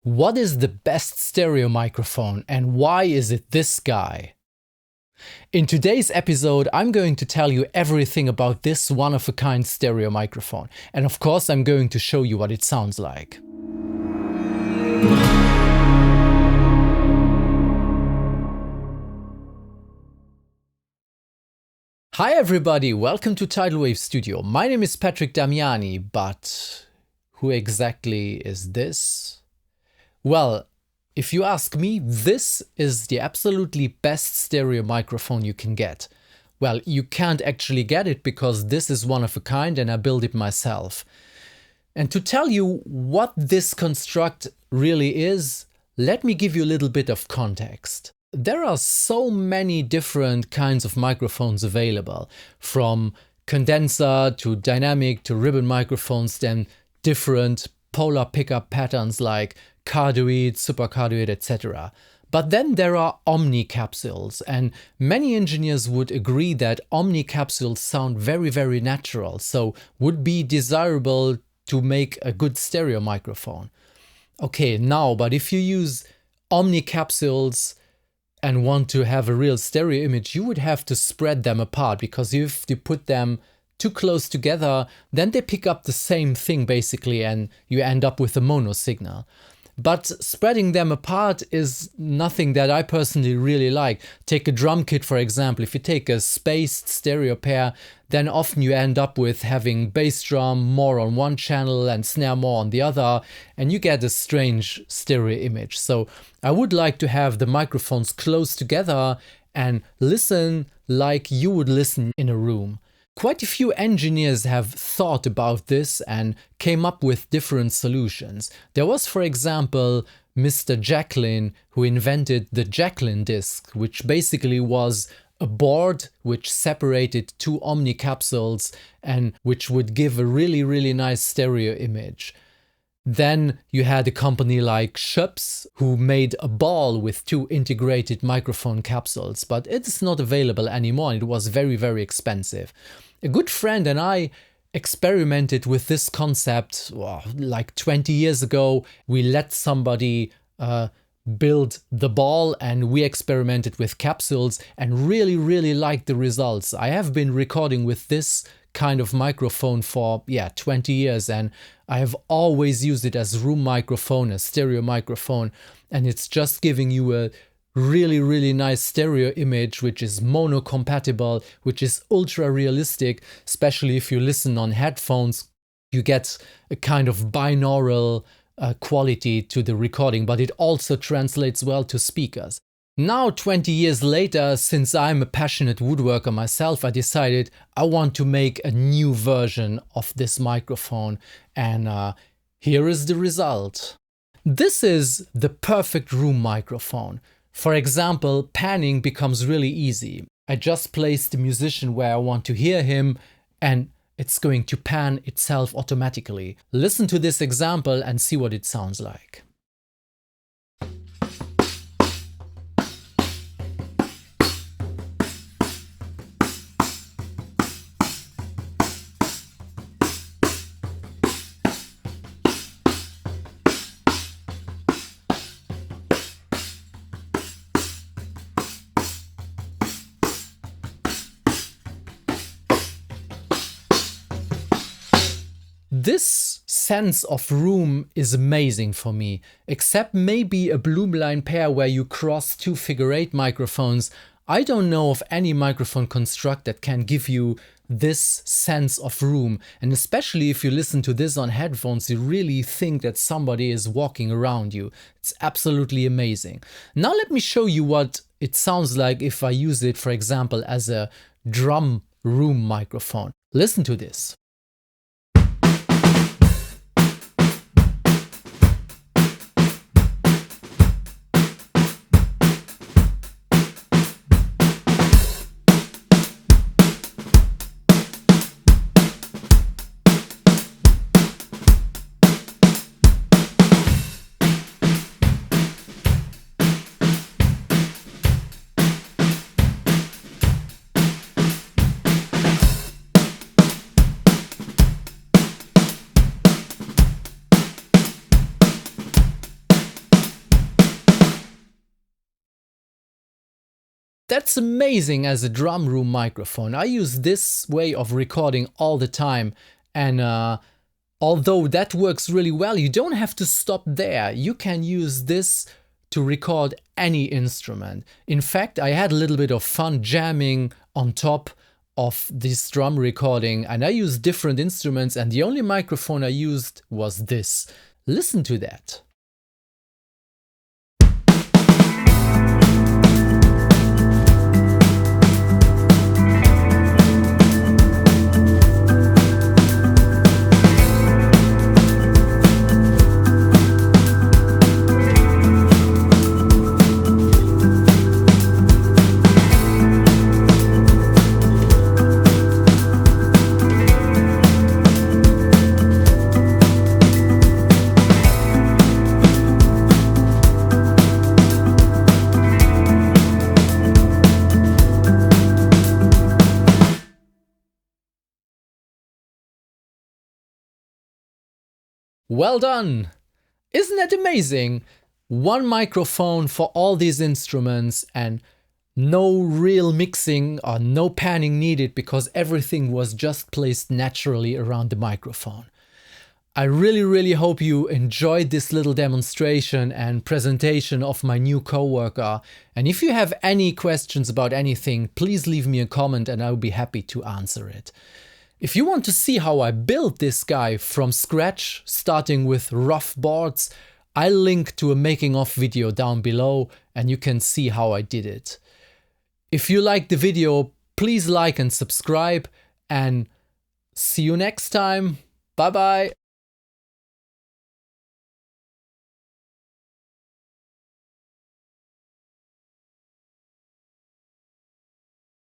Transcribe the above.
What is the best stereo microphone and why is it this guy? In today's episode, I'm going to tell you everything about this one-of-a-kind stereo microphone. And of course, I'm going to show you what it sounds like. Hi everybody, welcome to Tidal Wave Studio. My name is Patrick Damiani, but who exactly is this? Well, if you ask me, this is the absolutely best stereo microphone you can get. Well, you can't actually get it because this is one of a kind and I built it myself. And to tell you what this construct really is, let me give you a little bit of context. There are so many different kinds of microphones available, from condenser to dynamic to ribbon microphones, then different polar pickup patterns like cardioid, supercardioid, etc. But then there are omni capsules, and many engineers would agree that omni capsules sound very, very natural, so would be desirable to make a good stereo microphone. Okay, now, but if you use omni capsules and want to have a real stereo image, you would have to spread them apart, because if you put them too close together, then they pick up the same thing basically and you end up with a mono signal. But spreading them apart is nothing that I personally really like. Take a drum kit, for example. If you take a spaced stereo pair, then often you end up with having bass drum more on one channel and snare more on the other, and you get a strange stereo image. So I would like to have the microphones close together and listen like you would listen in a room. Quite a few engineers have thought about this and came up with different solutions. There was, for example, Mr. Jacklin, who invented the Jacklin disc, which basically was a board which separated two omni capsules and which would give a really, really nice stereo image. Then you had a company like Schoeps, who made a ball with two integrated microphone capsules, but it's not available anymore and it was very, very expensive. A good friend and I experimented with this concept like 20 years ago. We let somebody build the ball and we experimented with capsules and really, really liked the results. I have been recording with this kind of microphone for 20 years and I have always used it as room microphone, a stereo microphone, and it's just giving you a really, really nice stereo image which is mono compatible, which is ultra realistic, especially if you listen on headphones. You get a kind of binaural quality to the recording, but it also translates well to speakers. Now, 20 years later, since I'm a passionate woodworker myself, I decided I want to make a new version of this microphone, and here is the result. This is the perfect room microphone. For example, panning becomes really easy. I just place the musician where I want to hear him, and it's going to pan itself automatically. Listen to this example and see what it sounds like. This sense of room is amazing for me, except maybe a Bloomline pair where you cross two figure-8 microphones. I don't know of any microphone construct that can give you this sense of room, and especially if you listen to this on headphones, you really think that somebody is walking around you. It's absolutely amazing. Now let me show you what it sounds like if I use it, for example, as a drum room microphone. Listen to this. That's amazing as a drum room microphone. I use this way of recording all the time, and although that works really well, you don't have to stop there. You can use this to record any instrument. In fact, I had a little bit of fun jamming on top of this drum recording, and I used different instruments, and the only microphone I used was this. Listen to that. Well done! Isn't that amazing? One microphone for all these instruments and no real mixing or no panning needed because everything was just placed naturally around the microphone. I really hope you enjoyed this little demonstration and presentation of my new coworker. And if you have any questions about anything, please leave me a comment and I'll be happy to answer it. If you want to see how I built this guy from scratch, starting with rough boards, I'll link to a making of video down below and you can see how I did it. If you liked the video, please like and subscribe, and see you next time. Bye bye.